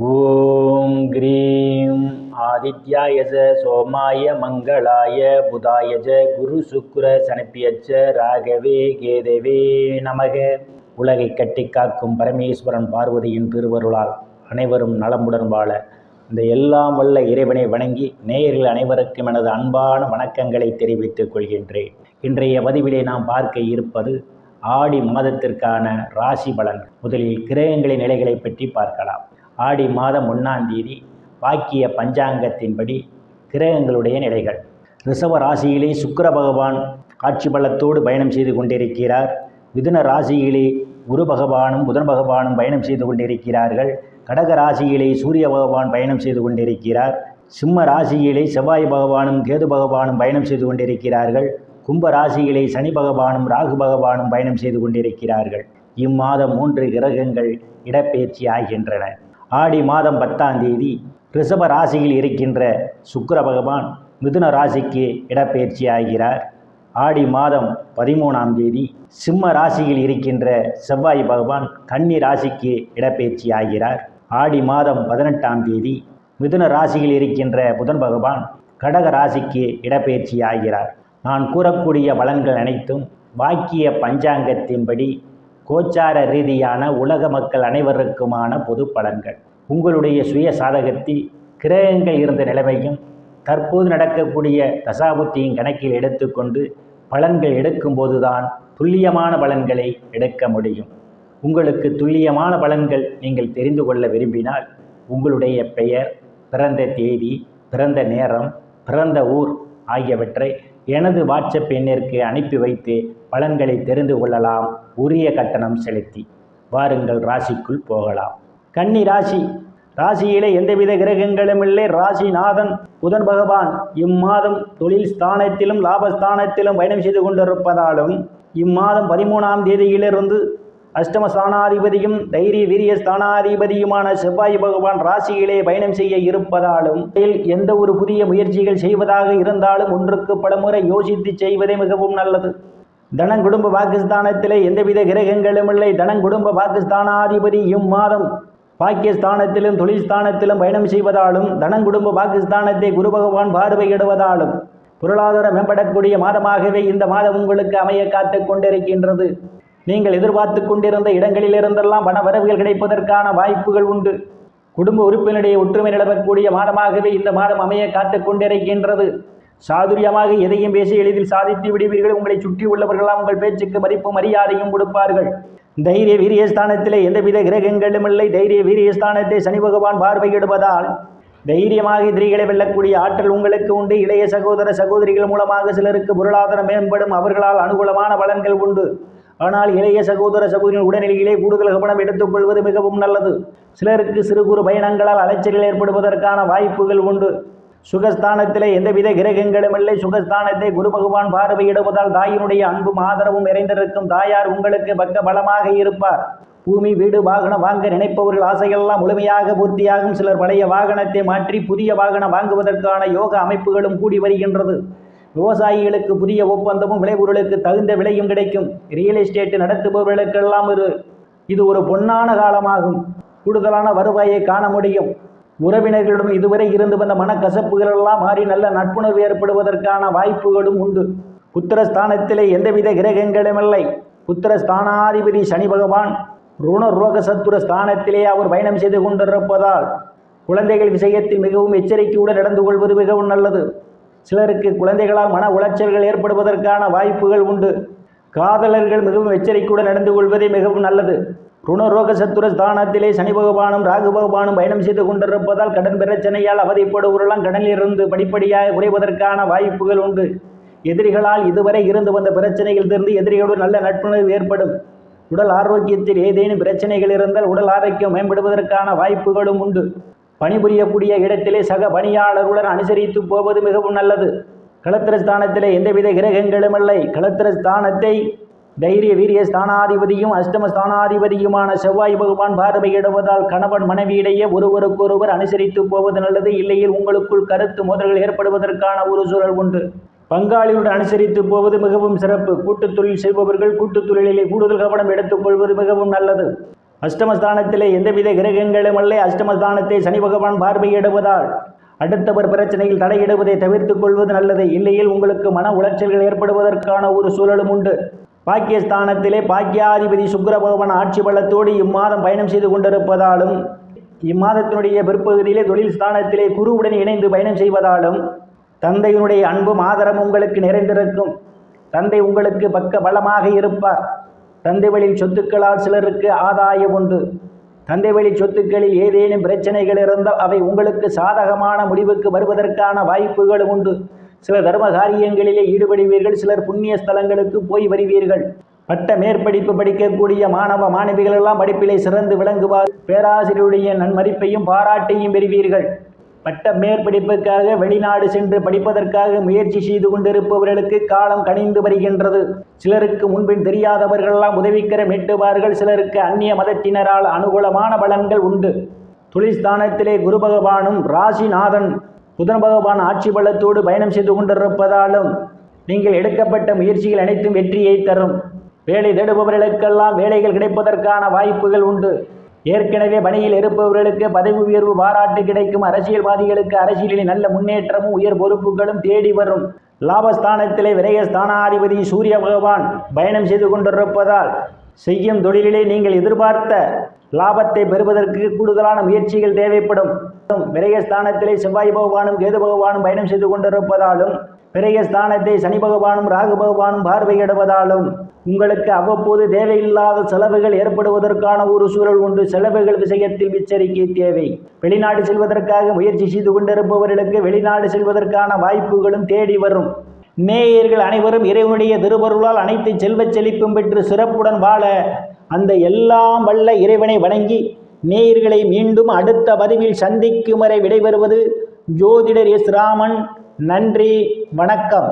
ஓம் cream ஆதித்யாயச சோமாய மங்களாய புதாயஜ குரு சுக்ர சனிப்பியச்ச ராகவே கேதவே நமக. உலகை கட்டி காக்கும் பரமேஸ்வரன் பார்வதியின் திருவருளால் அனைவரும் நலமுடன் வாழ இந்த எல்லாம் வல்ல இறைவனை வணங்கி நேயர்கள் அனைவருக்கும் எனது அன்பான வணக்கங்களை தெரிவித்துக் கொள்கின்றேன். இன்றைய பதிவிலே நாம் பார்க்க இருப்பது ஆடி மாதத்திற்கான ராசி பலன். முதலில் கிரகங்களின் நிலைகளை பற்றி பார்க்கலாம். ஆடி மாதம் 1ஆம் தேதி வாக்கிய பஞ்சாங்கத்தின்படி கிரகங்களுடைய நிலைகள். ரிஷப ராசியிலே சுக்கிர பகவான் ஆட்சி பலத்தோடு பயணம் செய்து கொண்டிருக்கிறார். மிதுன ராசியிலே குரு பகவானும் புதன் பகவானும் பயணம் செய்து கொண்டிருக்கிறார்கள். கடக ராசியிலே சூரிய பகவான் பயணம் செய்து கொண்டிருக்கிறார். சிம்ம ராசியிலே செவ்வாய் பகவானும் கேது பகவானும் பயணம் செய்து கொண்டிருக்கிறார்கள். கும்ப ராசியிலே சனி பகவானும் ராகு பகவானும் பயணம் செய்து கொண்டிருக்கிறார்கள். இம்மாதம் 3 கிரகங்கள் இடப்பெயர்ச்சி ஆகின்றன. ஆடி மாதம் 10ஆம் தேதி ரிஷப ராசியில் இருக்கின்ற சுக்கிர பகவான் மிதுன ராசிக்கு இடப்பெயர்ச்சி ஆகிறார். ஆடி மாதம் 13ஆம் தேதி சிம்ம ராசியில் இருக்கின்ற செவ்வாய் பகவான் கன்னி ராசிக்கு இடப்பெயர்ச்சி ஆகிறார். ஆடி மாதம் 18ஆம் தேதி மிதுன ராசியில் இருக்கின்ற புதன் பகவான் கடக ராசிக்கு இடப்பெயர்ச்சி ஆகிறார். நான் கூறக்கூடிய பலன்கள் அனைத்தும் வாக்கிய பஞ்சாங்கத்தின்படி கோச்சார ரீதியான உலக மக்கள் அனைவருக்குமான பொது பலன்கள். உங்களுடைய சுய சாதகத்தில் கிரகங்கள் இருந்த நிலைமையும் தற்போது நடக்கக்கூடிய தசாபுத்தியின் கணக்கில் எடுத்துக்கொண்டு பலன்கள் எடுக்கும்போதுதான் துல்லியமான பலன்களை எடுக்க முடியும். உங்களுக்கு துல்லியமான பலன்கள் நீங்கள் தெரிந்து கொள்ள விரும்பினால் உங்களுடைய பெயர், பிறந்த தேதி, பிறந்த நேரம், பிறந்த ஊர் ஆகியவற்றை எனது வாட்ஸ்அப் எண்ணிற்கு அனுப்பி வைத்து பலன்களை தெரிந்து கொள்ளலாம், உரிய கட்டணம் செலுத்தி. வாருங்கள் ராசிக்குள் போகலாம். கன்னி ராசி. ராசியிலே எந்தவித கிரகங்களும் இல்லை. ராசிநாதன் புதன் பகவான் இம்மாதம் தொழில் ஸ்தானத்திலும் லாபஸ்தானத்திலும் பயணம் செய்து கொண்டிருப்பதாலும் இம்மாதம் 13ஆம் தேதியிலிருந்து அஷ்டம ஸ்தானாதிபதியும் தைரிய வீரிய ஸ்தானாதிபதியுமான செவ்வாய் பகவான் ராசியிலே பயணம் செய்ய இருப்பதாலும் எந்த ஒரு புதிய முயற்சிகள் செய்வதாக இருந்தாலும் ஒன்றுக்கு பலமுறை யோசித்து செய்வதே மிகவும் நல்லது. தனங்குடும்ப பாகிஸ்தானத்திலே எந்தவித கிரகங்களும் இல்லை. தனங்குடும்ப பாகிஸ்தானாதிபதி இம்மாதம் பாக்கியஸ்தானத்திலும் தொழில் ஸ்தானத்திலும் பயணம் செய்வதாலும் தனங்குடும்ப பாகிஸ்தானத்தை குரு பகவான் பார்வையிடுவதாலும் பொருளாதாரம் மேம்படக்கூடிய மாதமாகவே இந்த மாதம் உங்களுக்கு அமைய காத்து கொண்டிருக்கின்றது. நீங்கள் எதிர்பார்த்து கொண்டிருந்த இடங்களிலிருந்தெல்லாம் பண வரவுகள் கிடைப்பதற்கான வாய்ப்புகள் உண்டு. குடும்ப உறுப்பினருடைய ஒற்றுமை நிலவக்கூடிய மாதமாகவே இந்த மாதம் அமைய காத்து கொண்டிருக்கின்றது. சாதுரியமாக எதையும் பேசி எளிதில் சாதித்து விடுவீர்கள். உங்களை சுற்றி உள்ளவர்களாம் உங்கள் பேச்சுக்கு மதிப்பும் மரியாதையும் கொடுப்பார்கள். தைரிய வீரியஸ்தானத்திலே எந்தவித கிரகங்களும் இல்லை. தைரிய வீரியஸ்தானத்தை சனி பகவான் பார்வையிடுவதால் தைரியமாக எதிரிகளை வெல்லக்கூடிய ஆற்றல் உங்களுக்கு உண்டு. இளைய சகோதர சகோதரிகள் மூலமாக சிலருக்கு பொருளாதாரம் மேம்படும். அவர்களால் அனுகூலமான பலன்கள் உண்டு. ஆனால் இளைய சகோதர சகோதரின் உடல்நிலையிலே கூடுதல் கவனம் எடுத்துக்கொள்வது மிகவும் நல்லது. சிலருக்கு சிறு குறு பயணங்களால் அலைச்சல்கள் ஏற்படுவதற்கான வாய்ப்புகள் உண்டு. சுகஸ்தானத்திலே எந்தவித கிரகங்களும் இல்லை. சுகஸ்தானத்தை குரு பகவான் பார்வையிடுவதால் தாயினுடைய அன்பும் ஆதரவும் நிறைந்திருக்கும். தாயார் உங்களுக்கு பக்க பலமாக இருப்பார். பூமி, வீடு, வாகனம் வாங்க நினைப்பவர்கள் ஆசையெல்லாம் முழுமையாக பூர்த்தியாகும். சிலர் பழைய வாகனத்தை மாற்றி புதிய வாகனம் வாங்குவதற்கான யோக அமைப்புகளும் கூடி வருகின்றது. விவசாயிகளுக்கு புதிய ஒப்பந்தமும் விளைபொருளுக்கு தகுந்த விலையும் கிடைக்கும். ரியல் எஸ்டேட் நடத்துபவர்களுக்கெல்லாம் இது ஒரு பொன்னான காலமாகும். கூடுதலான வருவாயை காண முடியும். உறவினர்களிடம் இதுவரை இருந்து வந்த மனக்கசப்புகள் எல்லாம் மாறி நல்ல நட்புணர்வு ஏற்படுவதற்கான வாய்ப்புகளும் உண்டு. புத்திரஸ்தானத்திலே எந்தவித கிரகங்களும் இல்லை. புத்திரஸ்தானாதிபதி சனி பகவான் ருண ரோக சத்துர ஸ்தானத்திலே அவர் பயணம் செய்து கொண்டிருப்பதால் குழந்தைகள் விஷயத்தில் மிகவும் எச்சரிக்கையுடன் நடந்து கொள்வது மிகவும் நல்லது. சிலருக்கு குழந்தைகளால் மன உளைச்சல்கள் ஏற்படுவதற்கான வாய்ப்புகள் உண்டு. காதலர்கள் மிகவும் எச்சரிக்கையுடன் நடந்து கொள்வதே மிகவும் நல்லது. ருணரோக சத்துர ஸ்தானத்திலே சனி பகவானும் ராகு பகவானும் பயணம் செய்து கொண்டிருப்பதால் கடன் பிரச்சனையால் அவதிப்படுவரெல்லாம் கடனிலிருந்து படிப்படியாக குறைவதற்கான வாய்ப்புகள் உண்டு. எதிரிகளால் இதுவரை இருந்து வந்த பிரச்சனைகள் இருந்து எதிரிகளுடன் நல்ல நட்புணர்வு ஏற்படும். உடல் ஆரோக்கியத்தில் ஏதேனும் பிரச்சனைகள் இருந்தால் உடல் ஆரோக்கியம் மேம்படுவதற்கான வாய்ப்புகளும் உண்டு. பணிபுரியக்கூடிய இடத்திலே சக பணியாளர்களுடன் அனுசரித்து போவது மிகவும் நல்லது. களத்திரஸ்தானத்திலே எந்தவித கிரகங்களும் இல்லை. களத்திரஸ்தானத்தை தைரிய வீரிய ஸ்தானாதிபதியும் அஷ்டம ஸ்தானாதிபதியுமான செவ்வாய் பகவான் பார்வையிடுவதால் கணவன் மனைவியிடையே ஒருவருக்கொருவர் அனுசரித்து போவது நல்லது. இல்லையில் உங்களுக்குள் கருத்து மோதல்கள் ஏற்படுவதற்கான ஒரு சூழல் உண்டு. பங்காளியுடன் அனுசரித்து போவது மிகவும் சிறப்பு. கூட்டுத் தொழில் செய்பவர்கள் கூட்டுத் தொழிலிலே கூடுதல் கவனம் எடுத்துக்கொள்வது மிகவும் நல்லது. அஷ்டமஸ்தானத்திலே எந்தவித கிரகங்களும் அல்ல. அஷ்டமஸ்தானத்தை சனி பகவான் பார்வையிடுவதால் அடுத்தவர் பிரச்சனையில் தலையிடுவதை தவிர்த்துக் கொள்வது நல்லது. இல்லையில் உங்களுக்கு மன உளைச்சல்கள் ஏற்படுவதற்கான ஒரு சூழலும் உண்டு. பாக்கியஸ்தானத்திலே பாக்கியாதிபதி சுக்கிர பகவான் ஆட்சி பலத்தோடு இம்மாதம் பயணம் செய்து கொண்டிருப்பதாலும் இம்மாதத்தினுடைய பிற்பகுதியிலே தொழில் ஸ்தானத்திலே குருவுடன் இணைந்து பயணம் செய்வதாலும் தந்தையினுடைய அன்பும் ஆதரவும் உங்களுக்கு நிறைந்திருக்கும். தந்தை உங்களுக்கு பக்க பலமாக இருப்பார். தந்தை வழி சொத்துக்களால் சிலருக்கு ஆதாயம் உண்டு. தந்தை வழி சொத்துக்களில் ஏதேனும் பிரச்சனைகள் இருந்தால் அவை உங்களுக்கு சாதகமான முடிவுக்கு வருவதற்கான வாய்ப்புகளும் உண்டு. சில தர்ம காரியங்களிலே ஈடுபடுவீர்கள். சிலர் புண்ணிய ஸ்தலங்களுக்கு போய் வருவீர்கள். பட்ட மேற்படிப்பு படிக்கக்கூடிய மாணவ மாணவிகள் எல்லாம் படிப்பிலே சிறந்து விளங்குவார். பேராசிரியருடைய நன்மதிப்பையும் பாராட்டையும் பெறுவீர்கள். பட்ட மேற்படிப்புக்காக வெளிநாடு சென்று படிப்பதற்காக முயற்சி செய்து கொண்டிருப்பவர்களுக்கு காலம் கனிந்து வருகின்றது. சிலருக்கு முன்பின் தெரியாதவர்களெல்லாம் உதவிக்கர மீட்டுவார்கள். சிலருக்கு அந்நிய மதத்தினரால் அனுகூலமான பலன்கள் உண்டு. தொழில்ஸ்தானத்திலே குரு பகவானும் ராசிநாதன் புதன் பகவான் ஆட்சி பலத்தோடு பயணம் செய்து கொண்டிருப்பதாலும் நீங்கள் எடுக்கப்பட்ட முயற்சிகள் அனைத்தும் வெற்றியை தரும். வேலை தேடுபவர்களுக்கெல்லாம் வேலைகள் கிடைப்பதற்கான வாய்ப்புகள் உண்டு. ஏற்கனவே பணியில் இருப்பவர்களுக்கு பதவி உயர்வு பாராட்டு கிடைக்கும். அரசியல்வாதிகளுக்கு அரசியலில் நல்ல முன்னேற்றமும் உயர் பொறுப்புகளும் தேடி வரும். லாபஸ்தானத்திலே விரயஸ்தானாதிபதி சூரிய பகவான் பயணம் செய்து கொண்டிருப்பதால் செய்யும் தொழிலிலே நீங்கள் எதிர்பார்த்த லாபத்தை பெறுவதற்கு கூடுதலான முயற்சிகள் தேவைப்படும். விரயஸ்தானத்திலே செவ்வாய் பகவானும் கேது பகவானும் பயணம் செய்து கொண்டிருப்பதாலும் விரயஸ்தானத்தை சனி பகவானும் ராகு பகவானும் பார்வையிடுவதாலும் உங்களுக்கு அவ்வப்போது தேவையில்லாத செலவுகள் ஏற்படுவதற்கான ஒரு சூழல் உண்டு. செலவுகள் விஷயத்தில் எச்சரிக்கை தேவை. வெளிநாடு செல்வதற்காக முயற்சி செய்து கொண்டிருப்பவர்களுக்கு வெளிநாடு செல்வதற்கான வாய்ப்புகளும் தேடி வரும். நேயர்கள் அனைவரும் இறைவனுடைய திருவருளால் அனைத்து செல்வச் செழிப்பும் பெற்று சிறப்புடன் வாழ அந்த எல்லாம் வல்ல இறைவனை வணங்கி நேயர்களை மீண்டும் அடுத்த பதிவில் சந்திக்கும் வரை விடைபெறுவது ஜோதிடர் எஸ். ராமன். நன்றி, வணக்கம்.